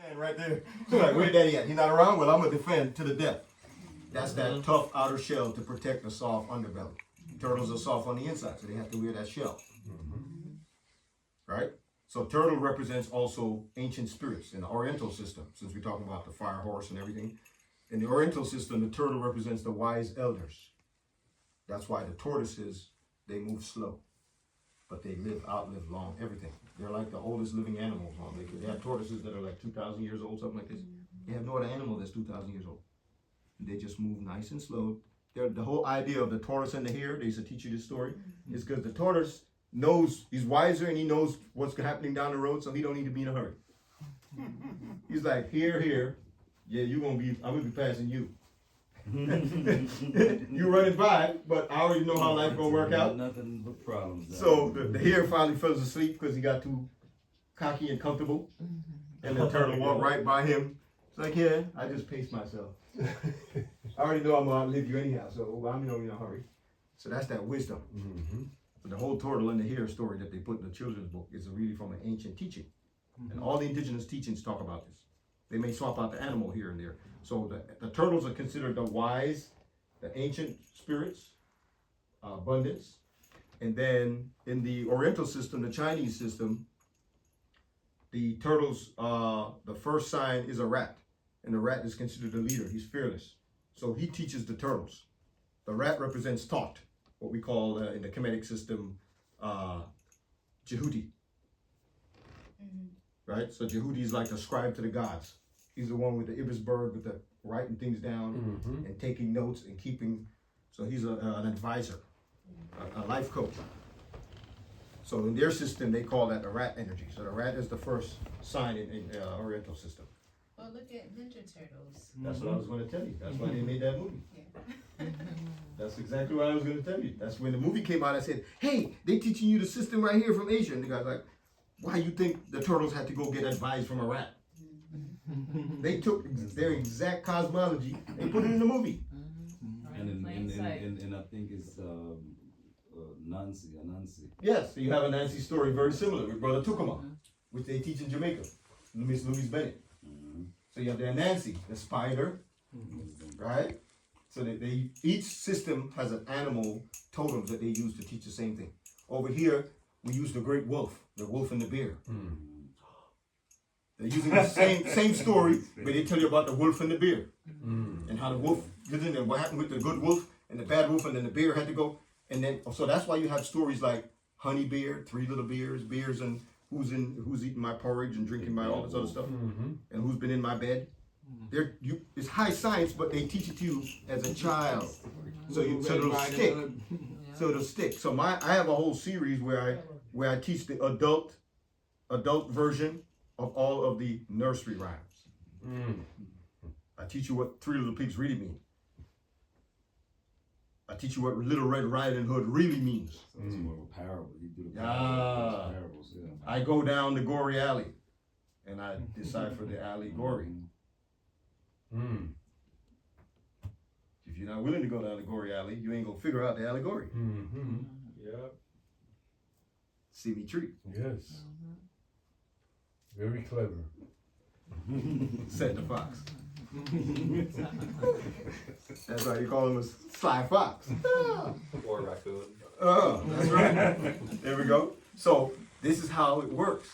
Man, right there. Like, where daddy at? He's not around? Well, I'm going to defend to the death. That's that tough outer shell to protect the soft underbelly. Turtles are soft on the inside, so they have to wear that shell. Right? So turtle represents also ancient spirits in the Oriental system, since we're talking about the fire horse and everything. In the Oriental system, the turtle represents the wise elders. That's why the tortoises, they move slow, but they outlive long, everything. They're like the oldest living animals. They have tortoises that are like 2,000 years old, something like this. They have no other animal that's 2,000 years old. They just move nice and slow. The whole idea of the tortoise and the hare, they used to teach you this story, is because the tortoise knows, he's wiser and he knows what's happening down the road, so he don't need to be in a hurry. He's like, here, yeah, I'm gonna be passing you. You running by, but I already know how life gonna work out. Nothing but problems. So the hare finally falls asleep because he got too cocky and comfortable, and the turtle walked right by him. It's like, yeah, I just paced myself. I already know I'm gonna outlive you anyhow, so I'm in a hurry. So that's that wisdom. But the whole turtle and the hare story that they put in the children's book is really from an ancient teaching, and all the indigenous teachings talk about this. They may swap out the animal here and there. So the turtles are considered the wise, the ancient spirits, abundance. And then in the Oriental system, the Chinese system, the turtles, the first sign is a rat. And the rat is considered the leader. He's fearless. So he teaches the turtles. The rat represents thought, what we call in the Kemetic system, Jehuti. Right? So Jehuti is like a scribe to the gods. He's the one with the ibis bird with the writing things down and taking notes and keeping. So he's an advisor, a life coach. So in their system, they call that the rat energy. So the rat is the first sign in Oriental system. Well, look at Ninja Turtles. That's what I was going to tell you. That's why they made that movie. Yeah. That's exactly what I was going to tell you. That's when the movie came out. I said, hey, they teaching you the system right here from Asia. And the guy's like, why you think the turtles had to go get advice from a rat? They took their exact cosmology and put it in the movie. And I think it's Nancy. Yes, so you have a Nancy story very similar with Brother Tukuma, which they teach in Jamaica, Miss Louise Bennett. So you have the Nancy, the spider, right? So they each system has an animal totems that they use to teach the same thing. Over here, we use the great wolf, the wolf and the bear. They're using the same story, but they tell you about the wolf and the bear. And how the wolf did it and what happened with the good wolf and the bad wolf, and then the bear had to go. And then, so that's why you have stories like Honey Bear, Three Little Bears, and who's eating my porridge and drinking my all this other stuff, and who's been in my bed. It's high science, but they teach it to you as a child, so it'll stick. So it'll stick. So I have a whole series where I teach the adult version of all of the nursery rhymes. I teach you what Three Little Pigs really mean. I teach you what Little Red Riding Hood really means. So it's more of a parable. You do the parables, yeah. I go down the gory alley and I decipher the allegory. If you're not willing to go down the gory alley, you ain't gonna figure out the allegory. Yep. See me treat. Yes. Very clever. Said the fox. That's why you call him a sly fox. Or raccoon. That's right. There we go. So this is how it works.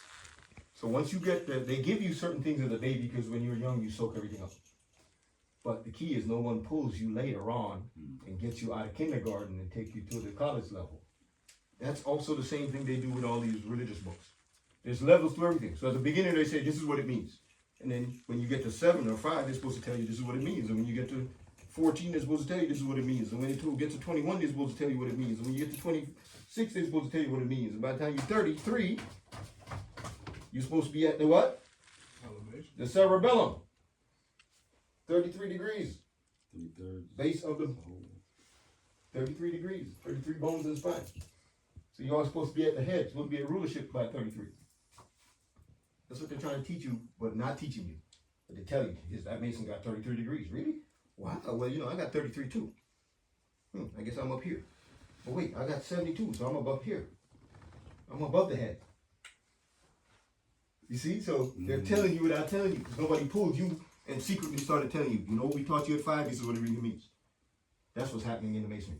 So once you get they give you certain things as a baby because when you're young, you soak everything up. But the key is no one pulls you later on and gets you out of kindergarten and take you to the college level. That's also the same thing they do with all these religious books. There's levels to everything. So at the beginning, they say, this is what it means. And then when you get to 7 or 5, they're supposed to tell you this is what it means. And when you get to 14, they're supposed to tell you this is what it means. And when you get to 21, they're supposed to tell you what it means. And when you get to 26, they're supposed to tell you what it means. And by the time you're 33, you're supposed to be at the what? Elevation. The cerebellum. 33 degrees. 3/3. Base of the 33 degrees. 33 bones in the spine. So you're all supposed to be at the head. Supposed to be at rulership by 33. That's what they're trying to teach you, but not teaching you. But they tell you, that Mason got 33 degrees. Really? Wow. Well, I got 33 too. I guess I'm up here. But wait, I got 72, so I'm above here. I'm above the head. You see, so they're telling you without telling you, because nobody pulled you and secretly started telling you. You know what we taught you at 5? This is what it really means. That's what's happening in the masonry.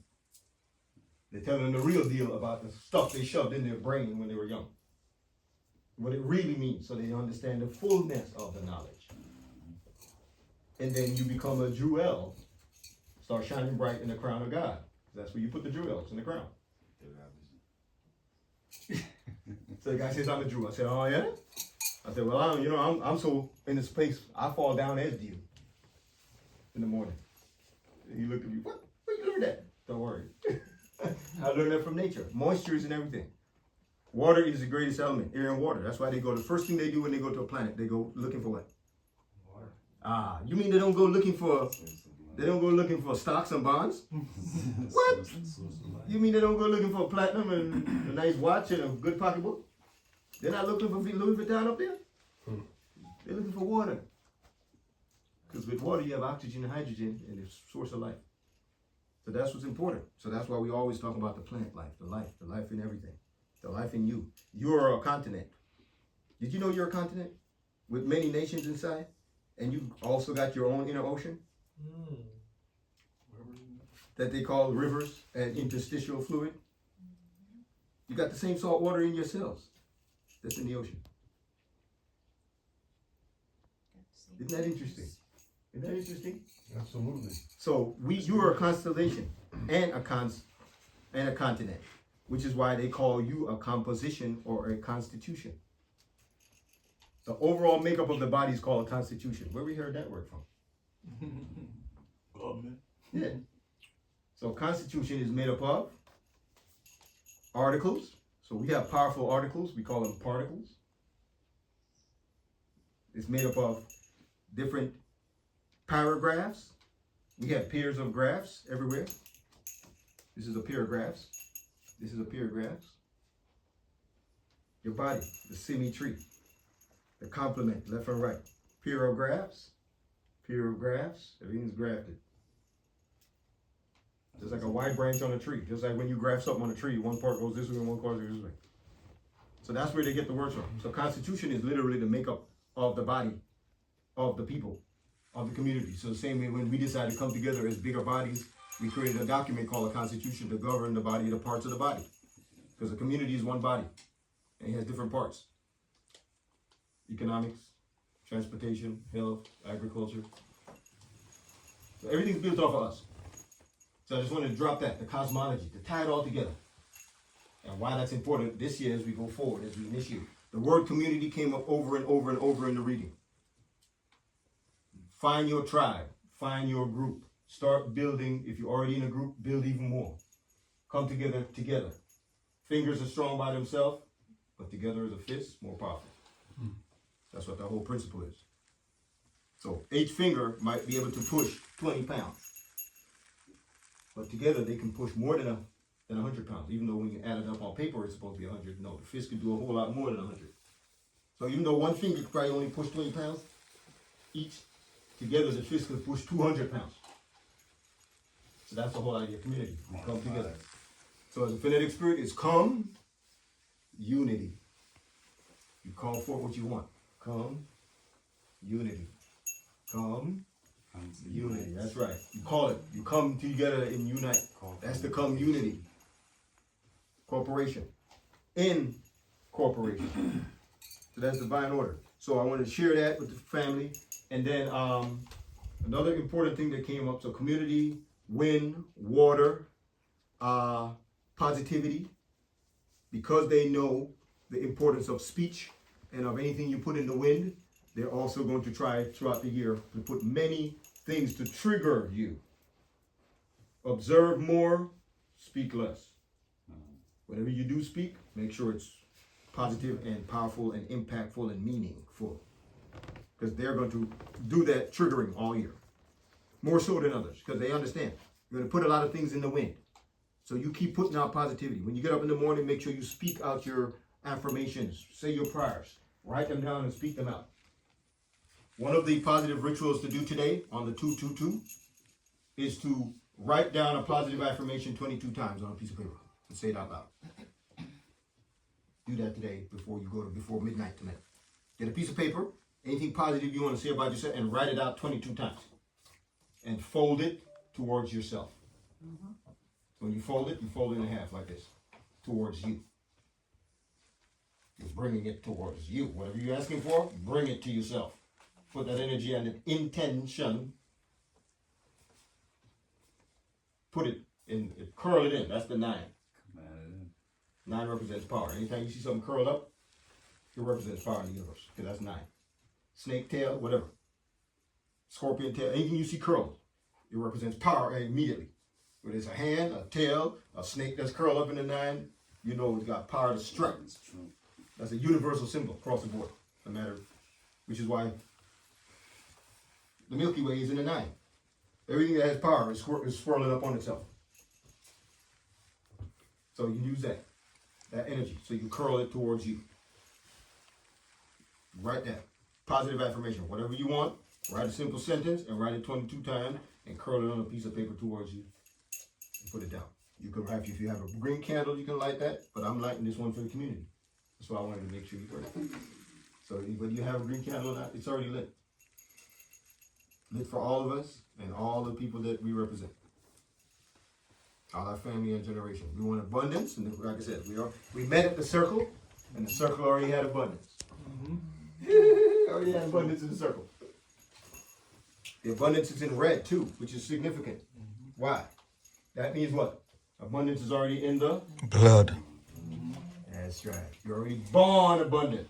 They're telling them the real deal about the stuff they shoved in their brain when they were young. What it really means, so they understand the fullness of the knowledge. And then you become a jewel, start shining bright in the crown of God. That's where you put the jewels, in the crown. So the guy says, I'm a Jew. I said, oh yeah? I said, well, I'm so in this place, I fall down as dew in the morning. And he looked at me, what? Where you learn that? Don't worry. I learned that from nature. Moisture is in everything. Water is the greatest element, air and water. That's why they go, the first thing they do when they go to a planet, they go looking for what? Water. You mean they don't go looking for stocks and bonds? What? You mean they don't go looking for platinum and a nice watch and a good pocketbook? They're not looking for Louis Vuitton up there? They're looking for water. Because with water you have oxygen and hydrogen and it's a source of life. So that's what's important. So that's why we always talk about the plant life, the life in everything, the life in you. You are a continent. Did you know you're a continent with many nations inside? And you also got your own inner ocean? That they call rivers and interstitial fluid. You got the same salt water in your cells that's in the ocean. Isn't that interesting? Isn't that interesting? Absolutely. So you are a constellation and a continent, which is why they call you a composition or a constitution. The overall makeup of the body is called a constitution. Where we heard that word from? Government. Yeah. So constitution is made up of articles. So we have powerful articles. We call them particles. It's made up of different paragraphs. We have pairs of graphs everywhere. This is a pair of graphs. This is a pair of graphs. Your body, the symmetry, the complement, left and right. Pair of graphs, everything's grafted. Just like a wide branch on a tree. Just like when you graft something on a tree, one part goes this way and one part goes this way. So that's where they get the words from. So constitution is literally the makeup of the body, of the people, of the community. So the same way when we decided to come together as bigger bodies, we created a document called a constitution to govern the body, the parts of the body. Because the community is one body, and it has different parts. Economics, transportation, health, agriculture. So everything's built off of us. So I just wanted to drop that, the cosmology, to tie it all together. And why that's important this year as we go forward, as we initiate. The word community came up over and over and over in the reading. Find your tribe, find your group. Start building. If you're already in a group, build even more. Come together. Fingers are strong by themselves, but together as a fist, more powerful. That's what the whole principle is. So each finger might be able to push 20 pounds. But together they can push more than 100 pounds. Even though when you add it up on paper, it's supposed to be 100. No, the fist can do a whole lot more than 100. So even though one finger could probably only push 20 pounds each, together the fist could push 200 pounds. So that's the whole idea of community. We come together. So the phonetic spirit is come, unity. You call for what you want. Come, unity. Come, unity. That's right. You call it. You come together and unite. That's the come unity. Corporation. Incorporation. So that's divine order. So I want to share that with the family. And then another important thing that came up. So community, wind, water, positivity. Because they know the importance of speech and of anything you put in the wind, they're also going to try throughout the year to put many things to trigger you. Observe more, speak less. Whatever you do speak, make sure it's positive and powerful and impactful and meaningful. Because they're going to do that triggering all year. More so than others, because they understand. You're going to put a lot of things in the wind. So you keep putting out positivity. When you get up in the morning, make sure you speak out your affirmations. Say your prayers. Write them down and speak them out. One of the positive rituals to do today on the 222 is to write down a positive affirmation 22 times on a piece of paper and say it out loud. Do that today before midnight tonight. Get a piece of paper, anything positive you want to say about yourself, and write it out 22 times. And fold it towards yourself. When you fold it in half like this, towards you. You're bringing it towards you. Whatever you're asking for, bring it to yourself. Put that energy and intention. Put it in, curl it in. That's the 9. 9 represents power. Anytime you see something curled up, it represents power in the universe. Because that's 9. Snake tail, whatever. Scorpion tail, anything you see curled, it represents power immediately. Whether it's a hand, a tail, a snake that's curled up in the 9, you know it's got power to strike. That's a universal symbol across the board. No matter, which is why the Milky Way is in the 9. Everything that has power is swirling up on itself. So you can use that energy. So you can curl it towards you. Write that. Positive affirmation. Whatever you want, write a simple sentence and write it 22 times and curl it on a piece of paper towards you. And put it down. You can have, if you have a green candle, you can light that, but I'm lighting this one for the community. That's why I wanted to make sure you heard it. So whether you have a green candle or not, it's already lit. Lit for all of us and all the people that we represent. All our family and generation. We want abundance, and like I said, we met at the circle, and the circle already had abundance. Already had abundance in the circle. The abundance is in red too, which is significant. Why? That means what? Abundance is already in the blood. That's right. You're already born abundant.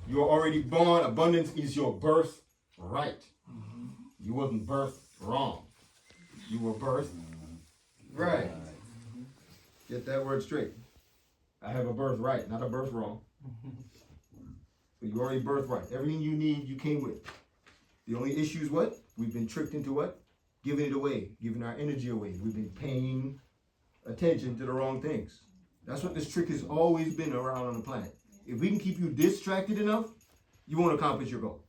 You're already born. Abundance is your birth right. You wasn't birthed wrong. You were birthed right. Get that word straight. I have a birth right, not a birth wrong. So you already birthed right. Everything you need, you came with. The only issue is what? We've been tricked into what? Giving it away, giving our energy away. We've been paying attention to the wrong things. That's what this trick has always been around on the planet. If we can keep you distracted enough, you won't accomplish your goal.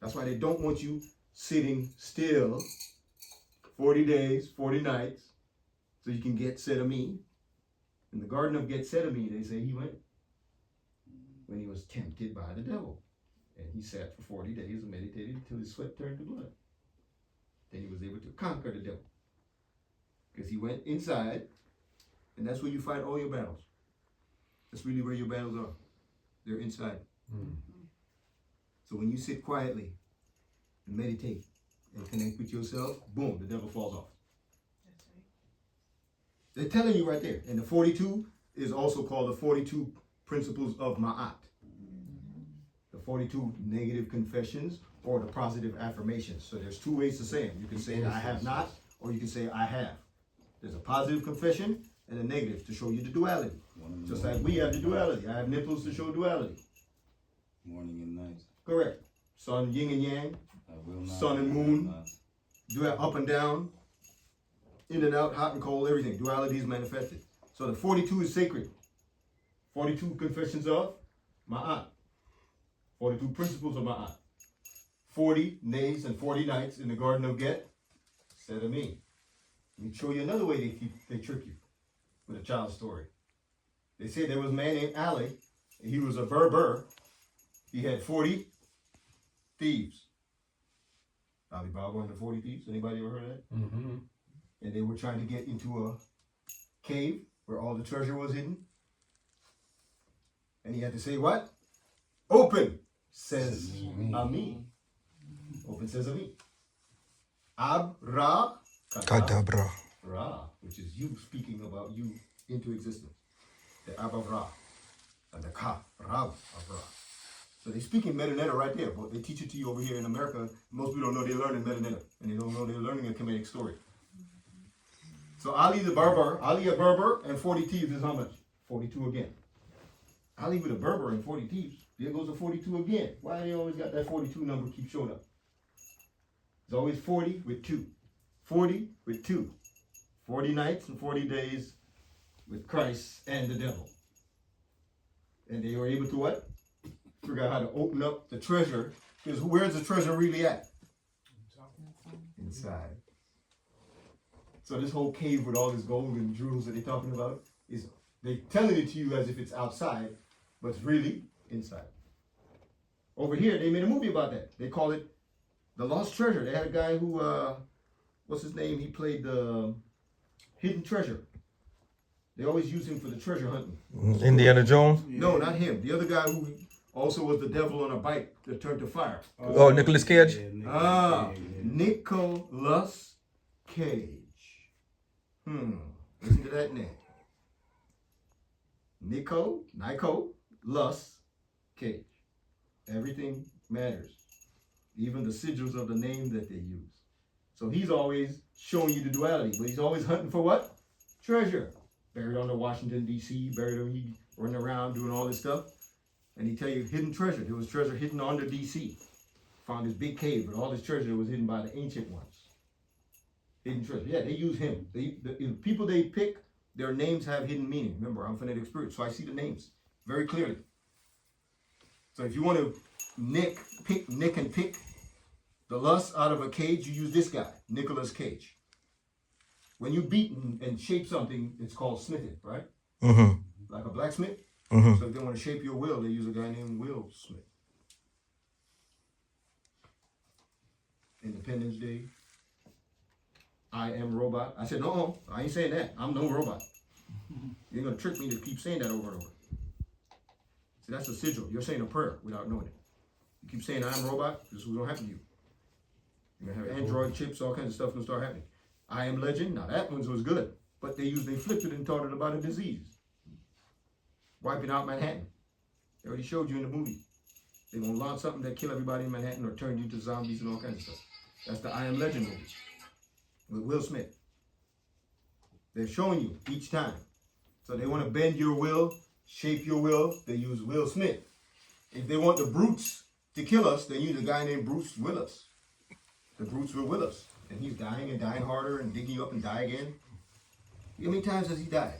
That's why they don't want you sitting still 40 days, 40 nights, so you can get Gethsemane. In the Garden of Gethsemane, they say he went when he was tempted by the devil. And he sat for 40 days and meditated until his sweat turned to blood. Then he was able to conquer the devil. Because he went inside, and that's where you fight all your battles. That's really where your battles are. They're inside. So when you sit quietly and meditate and connect with yourself, boom, the devil falls off. That's right. They're telling you right there. And the 42 is also called the 42 principles of Ma'at. The 42 negative confessions or the positive affirmations. So there's 2 ways to say them. You can say I have not, or you can say I have. There's a positive confession and a negative to show you the duality. Just like we have the duality. I have nipples to show duality. Morning and night. Correct. Sun, yin and yang. I will not. Sun and moon. Dual, up and down. In and out, hot and cold, everything. Duality is manifested. So the 42 is sacred. 42 confessions of Ma'at. 42 principles of Ma'at. 40 days and 40 nights in the Garden of Gethsemane. Let me show you another way they trick you with a child's story. They say there was a man named Ali. He was a Berber. He had 40 thieves. Ali Baba and the 40 thieves. Anybody ever heard of that? And they were trying to get into a cave where all the treasure was hidden. And he had to say what? Open, says Ami. Open says Ami. Abra Kadabra. Ra, which is you speaking about you into existence. The Abra and the Ka, Rav Abra. So they speak in Metanetta right there, but they teach it to you over here in America. Most people don't know they're learning Metanetta, and they don't know they're learning a Kemetic story. So Ali a Berber, and 40 thieves is how much? 42 again. Ali with a Berber and 40 thieves, there goes the 42 again. Why they always got that 42 number keep showing up? It's always 40 with 2. 40 with 2. 40 nights and 40 days with Christ and the devil. And they were able to what? Figure out how to open up the treasure. Because where's the treasure really at? Inside. So this whole cave with all this gold and jewels that they're talking about, is they telling it to you as if it's outside, but it's really inside. Over here, they made a movie about that. They call it The Lost Treasure. They had a guy who, what's his name? He played the Hidden Treasure. They always use him for the treasure hunting. Indiana Jones? No, not him. The other guy who also was the devil on a bike that turned to fire. Oh, Nicolas Cage? Nicolas Cage. Listen to that name. Nicolas Cage. Everything matters. Even the sigils of the name that they use. So he's always showing you the duality, but he's always hunting for what? Treasure. Buried under Washington, D.C., buried over, he running around doing all this stuff. And he tell you hidden treasure. There was treasure hidden under D.C. Found this big cave, but all this treasure was hidden by the ancient ones. Hidden treasure. Yeah, they use him. The people they pick, their names have hidden meaning. Remember, I'm phonetic spirit, so I see the names very clearly. So if you want to nick and pick the lust out of a cage, you use this guy, Nicolas Cage. When you beat and shape something, it's called smithing, right? Mm-hmm. Like a blacksmith. Mm-hmm. So if they want to shape your will, they use a guy named Will Smith. Independence Day. I am robot. I said, no, I ain't saying that. I'm no robot. You're going to trick me to keep saying that over and over. See, that's a sigil. You're saying a prayer without knowing it. You keep saying I am robot, this is what's going to happen to you. You're going to have Android chips, all kinds of stuff going to start happening. I am legend. Now that one was good, but they flipped it and taught it about a disease. Wiping out Manhattan. They already showed you in the movie. They're going to launch something that kill everybody in Manhattan or turn you into zombies and all kinds of stuff. That's the I Am Legend movie with Will Smith. They're showing you each time. So they want to bend your will, shape your will. They use Will Smith. If they want the brutes to kill us, they use a guy named Bruce Willis. The brutes were with us. And he's dying and dying harder and digging you up and die again. How many times has he died?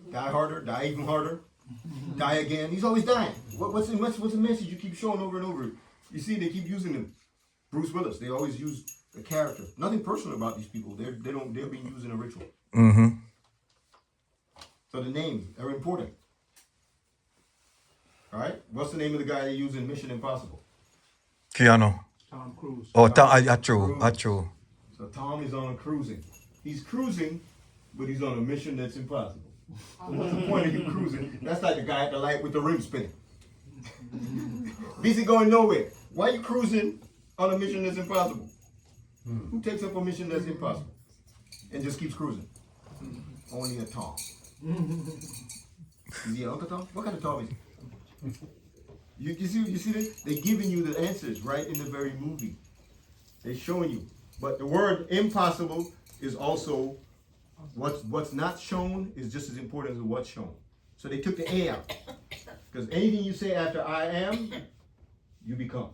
Die harder, die even harder, die again. He's always dying. What's the message you keep showing over and over? You see, they keep using him. Bruce Willis. They always use the character. Nothing personal about these people. They're being used in a ritual. Mm-hmm. So the names are important. All right. What's the name of the guy they use in Mission Impossible? Keanu. Tom Cruise. Oh, true. So Tom is on a cruising. He's cruising, but he's on a mission that's impossible. What's the point of you cruising? That's like the guy at the light with the rim spinning. Busy going nowhere. Why are you cruising on a mission that's impossible? Who takes up a mission that's impossible and just keeps cruising? Only a Tom. Is he Uncle Tom? What kind of Tom is he? You see this? They're giving you the answers right in the very movie. They're showing you. But the word impossible is also what's not shown is just as important as what's shown. So they took the A out. Because anything you say after I am, you become.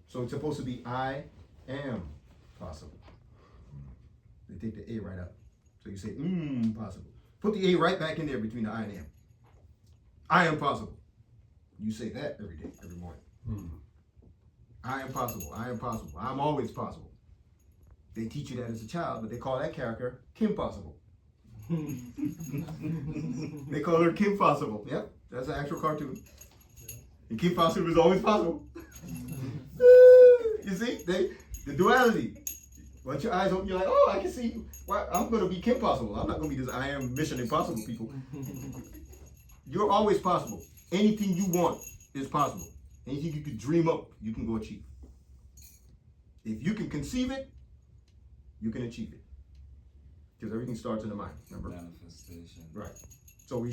So it's supposed to be I am possible. They take the A right out. So you say possible. Put the A right back in there between the I and am. I am possible. You say that every day, every morning. I am possible. I am possible. I'm always possible. They teach you that as a child, but they call that character Kim Possible. They call her Kim Possible. Yep, that's an actual cartoon. And Kim Possible is always possible. You see, the duality. Once your eyes open, you're like, oh, I can see. Well, I'm going to be Kim Possible. I'm not going to be this I am Mission Impossible people. You're always possible. Anything you want is possible. Anything you can dream up, you can go achieve. If you can conceive it, you can achieve it. Because everything starts in the mind, remember? Manifestation. Right. So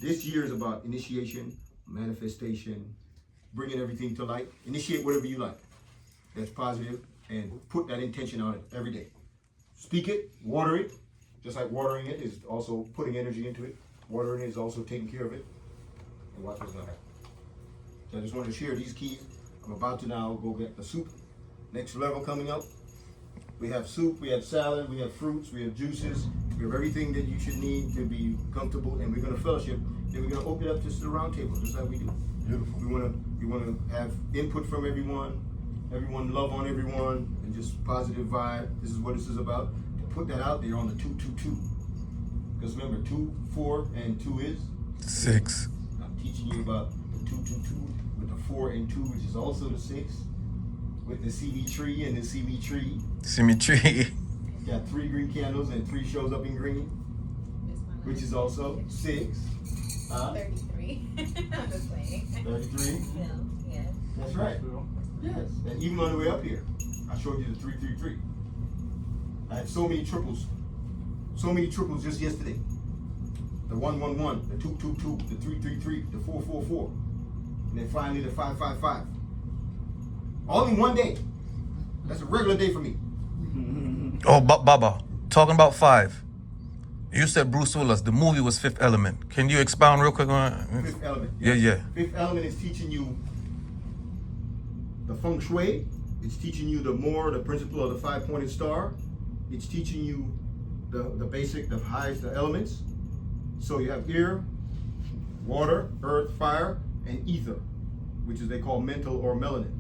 this year is about initiation, manifestation, bringing everything to light. Initiate whatever you like. That's positive, and put that intention on it every day. Speak it, water it. Just like watering it is also putting energy into it. Watering it is also taking care of it. And watch what's going to happen. So I just wanted to share these keys. I'm about to now go get the soup. Next level coming up. We have soup, we have salad, we have fruits, we have juices, we have everything that you should need to be comfortable, and we're going to fellowship. Then we're going to open it up just to the round table, just like we do. Beautiful. We want to have input from everyone love on everyone, and just positive vibe. This is what this is about. To put that out there on the 222. Because remember, 2, 4, and 2 is 6. I'm teaching you about the 4 and 2, which is also the 6, with the CV tree and the CV tree. Symmetry. Got 3 green candles and 3 shows up in green, This one which is also 6. 33. I'm just playing. 33. Yeah. That's right. Yes. And even on the way up here, I showed you the 333. I had so many triples just yesterday. The 111, the 222, the 333, the 444, and then finally the 555. All in one day. That's a regular day for me. Oh, Baba, talking about 5. You said Bruce Willis. The movie was Fifth Element. Can you expound real quick on it? Fifth element. Yeah. Fifth element is teaching you the feng shui. It's teaching you the principle of the 5-pointed star. It's teaching you the basic, the highest, the elements. So you have air, water, earth, fire, and ether, which is they call mental or melanin.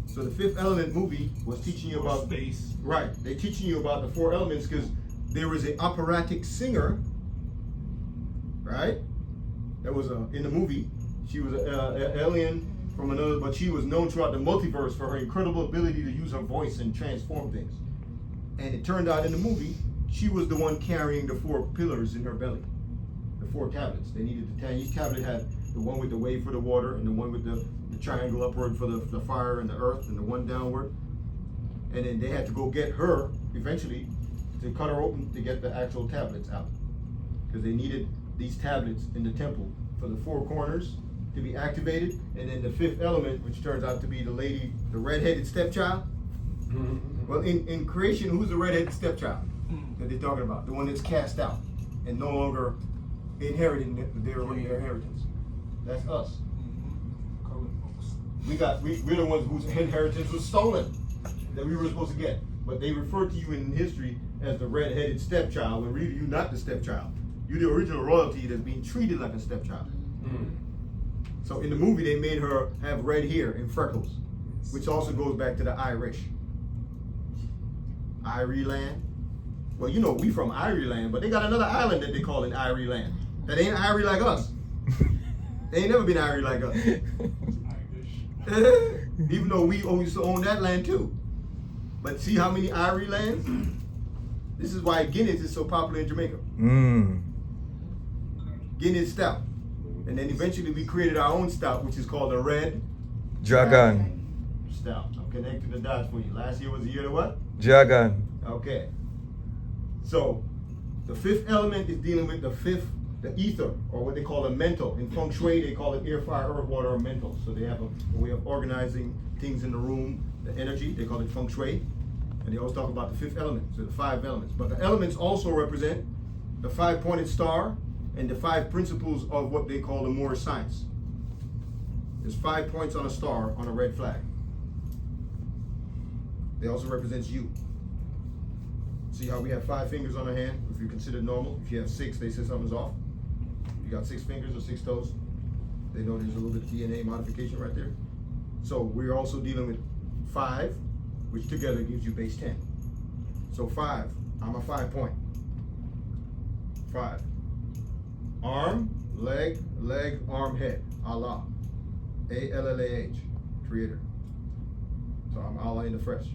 So the Fifth Element movie was teaching you about space. Right, they're teaching you about the 4 elements because there was an operatic singer, right? That was in the movie. She was an alien from another, but she was known throughout the multiverse for her incredible ability to use her voice and transform things. And it turned out in the movie, she was the one carrying the 4 pillars in her belly, the 4 tablets. They needed to each tablet had the one with the wave for the water, and the one with the triangle upward for the fire and the earth, and the one downward. And then they had to go get her eventually to cut her open to get the actual tablets out, because they needed these tablets in the temple for the 4 corners to be activated. And then the 5th element, which turns out to be the lady, the red-headed stepchild. Well, in creation, who's the red-headed stepchild that they're talking about? The one that's cast out and no longer inheriting their inheritance. That's us. We're the ones whose inheritance was stolen that we were supposed to get. But they refer to you in history as the red-headed stepchild, when really you're not the stepchild. You're the original royalty that's being treated like a stepchild. So in the movie, they made her have red hair and freckles, which also goes back to the Irish. Ireland. Well, you know, we from Ireland, but they got another island that they call it Ireland. That ain't Irie like us. They ain't never been Irie like us. Even though we used to own that land too. But see how many Irie lands? This is why Guinness is so popular in Jamaica. Guinness stout. And then eventually we created our own stout, which is called the Red Dragon. Stout. I'm connecting the dots for you. Last year was the year of what? Dragon. Okay. So the 5th element is dealing with the ether, or what they call a mental. In feng shui, they call it air, fire, earth, water, or mental. So they have a way of organizing things in the room, the energy, they call it feng shui. And they always talk about the 5th element, so the 5 elements. But the elements also represent the 5-pointed star and the 5 principles of what they call the Moorish science. There's 5 points on a star on a red flag. They also represents you. See how we have 5 fingers on our hand? If you consider normal, if you have 6, they say something's off. You got 6 fingers or 6 toes, they know there's a little bit of DNA modification right there. So we're also dealing with 5, which together gives you base 10. So 5, I'm a 5-point. 5. Arm, leg, arm, head. Allah. A-L-L-A-H. Creator. So I'm Allah in the flesh.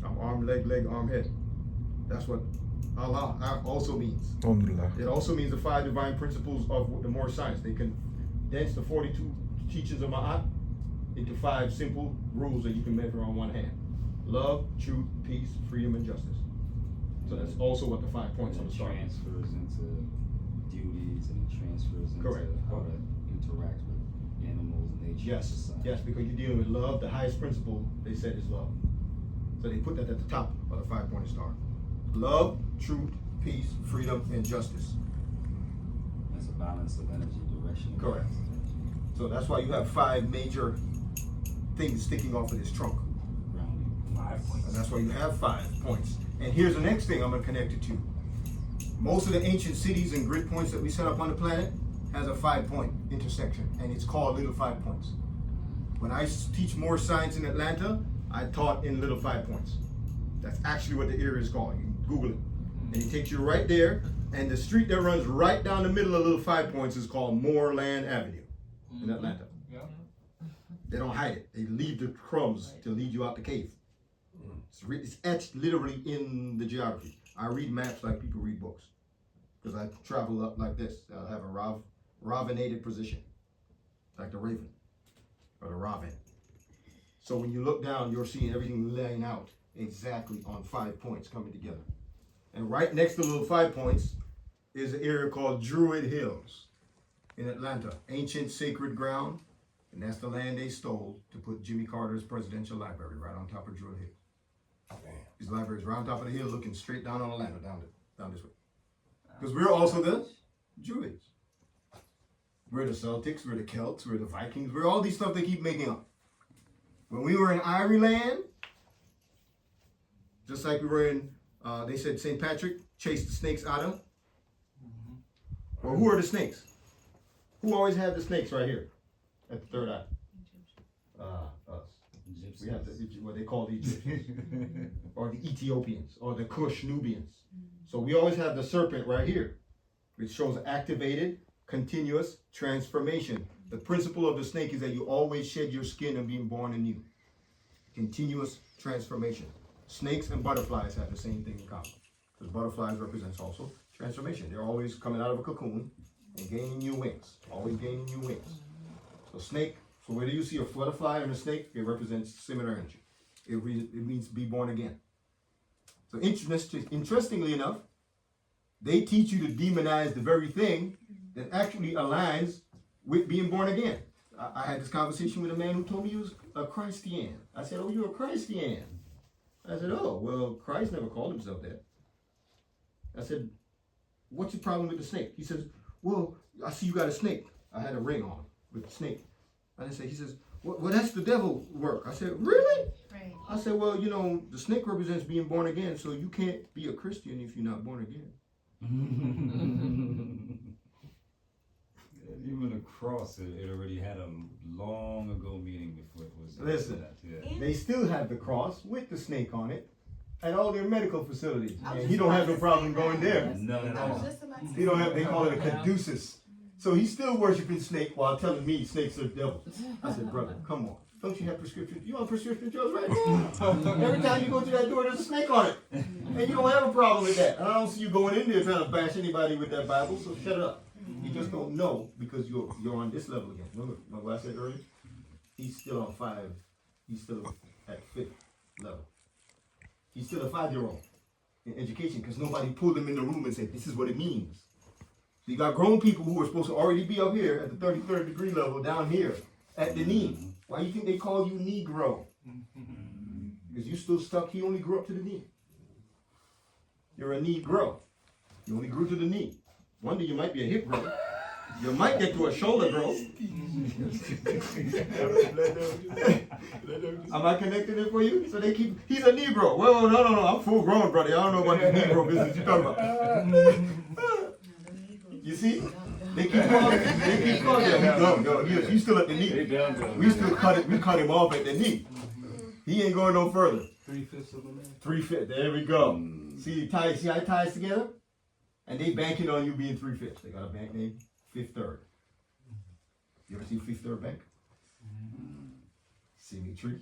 I'm arm, leg, arm, head. That's what Allah also means. Alhamdulillah. It also means the 5 divine principles of the Moorish science. They condense the 42 teachings of Ma'at into 5 simple rules that you can measure on one hand. Love, truth, peace, freedom, and justice. So that's also what the 5 points on the star. Transfers into duties, and it transfers into Correct. how to interact with animals, nature, Yes, society. yes, because you're dealing with love. The highest principle, they said, is love. So they put that at the top of the 5-pointed star. Love, truth, peace, freedom, and justice. That's a balance of energy, direction. and Correct. balance. So that's why you have 5 major things sticking off of this trunk. Grounding. 5 points. And that's why you have 5 points. And here's the next thing I'm going to connect it to. Most of the ancient cities and grid points that we set up on the planet has a 5-point intersection, and it's called little 5 points. When I teach more science in Atlanta, I taught in little 5 points. That's actually what the area is called. You can Google it. And it takes you right there, and the street that runs right down the middle of little 5 points is called Moorland Avenue in Atlanta. Yeah. They don't hide it. They leave the crumbs to lead you out the cave. It's etched literally in the geography. I read maps like people read books. Because I travel up like this. I'll have a ravinated position. Like the raven. Or the raven. So when you look down, you're seeing everything laying out exactly on 5 points coming together. And right next to the little 5 points is an area called Druid Hills in Atlanta. Ancient sacred ground. And that's the land they stole to put Jimmy Carter's presidential library right on top of Druid Hill. His library is right on top of the hill looking straight down on Atlanta, down this way. Because we're also the Druids. We're the Celtics, we're the Celts, we're the Vikings, we're all these stuff they keep making up. When we were in Ireland, just like we were in, they said St. Patrick chased the snakes out of. Well, who are the snakes? Who always had the snakes right here at the third eye? Us. We have what they call the Egyptians, or the Ethiopians, or the Kush Nubians. So we always have the serpent right here, which shows activated, continuous transformation. The principle of the snake is that you always shed your skin and being born anew. Continuous transformation. Snakes and butterflies have the same thing in common. Because butterflies represents also transformation. They're always coming out of a cocoon and gaining new wings. Always gaining new wings. So snake, so whether you see a butterfly and a snake, it represents similar energy. It means be born again. So interestingly enough, they teach you to demonize the very thing that actually aligns with being born again. I had this conversation with a man who told me he was a Christian. I said, oh, you're a Christian. I said, oh, well, Christ never called himself that. I said, what's your problem with the snake? He says, well, I see you got a snake. I had a ring on with the snake. And he says, well, that's the devil work. I said, really? Right. I said, well, you know, the snake represents being born again, so you can't be a Christian if you're not born again. Even the cross, it already had a long ago meaning before it was. Listen, Yeah. they still have the cross with the snake on it at all their medical facilities. I was And he just don't about have no to problem say going that. there. None at I was all. just about to He don't have, they say call it a caduceus. So he's still worshiping snake while telling me snakes are devils. I said, brother, come on. Don't you have prescription? You on prescription drugs right now? Every time you go to that door, there's a snake on it. And you don't have a problem with that. And I don't see you going in there trying to bash anybody with that Bible, so shut up. You just don't know because you're on this level again. Remember what I said earlier? He's still on 5. He's still at 5th level. He's still a 5-year-old in education because nobody pulled him in the room and said, this is what it means. So you got grown people who are supposed to already be up here at the 33rd degree level down here at the knee. Why do you think they call you Negro? Because you still stuck, he only grew up to the knee. You're a Negro. You only grew to the knee. One day you might be a hip growth. You might get to a shoulder growth. Am I connecting it for you? So he's a Negro. Well, no, I'm full grown, brother. I don't know about this Negro business you're talking about. You see? They keep calling him. No, he's still at the knee. We still cut him off at the knee. He ain't going no further. 3/5 of a man. 3/5. There we go. See how it ties together? And they banking on you being 3/5. They got a bank named Fifth Third. You ever see Fifth Third Bank? See me tree?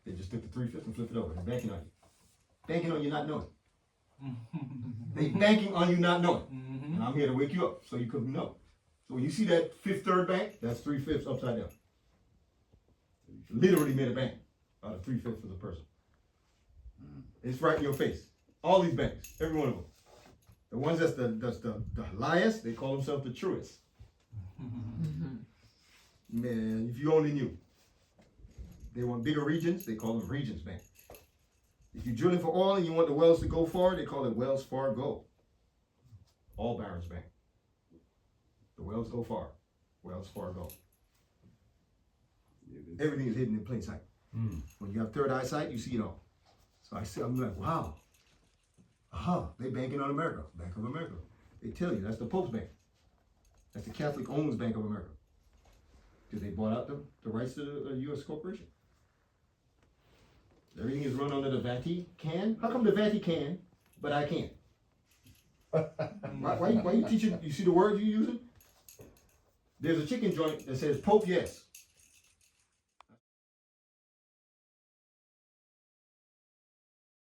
They just took the 3/5 and flipped it over. They're banking on you. Banking on you not knowing. They banking on you not knowing. And I'm here to wake you up so you couldn't know. So when you see that Fifth Third Bank, that's 3/5 upside down. Literally made a bank out of 3/5 of the person. It's right in your face. All these banks, every one of them. The ones that's the highest, they call themselves the truest. Man, if you only knew. They want bigger regions, they call them Regions Bank. If you're drilling for oil and you want the wells to go far, they call it Wells Fargo. All Barons Bank. The wells go far. Wells Fargo. Everything is hidden in plain sight. When you have third eyesight, you see it all. So I'm like, wow. They banking on America. Bank of America. They tell you, that's the Pope's bank. That's the Catholic owns Bank of America. Because they bought out the rights to the U.S. corporation. Everything is run under the Vatican. How come the Vatican, but I can't? Why you teaching? You see the words you're using? There's a chicken joint that says Pope yes.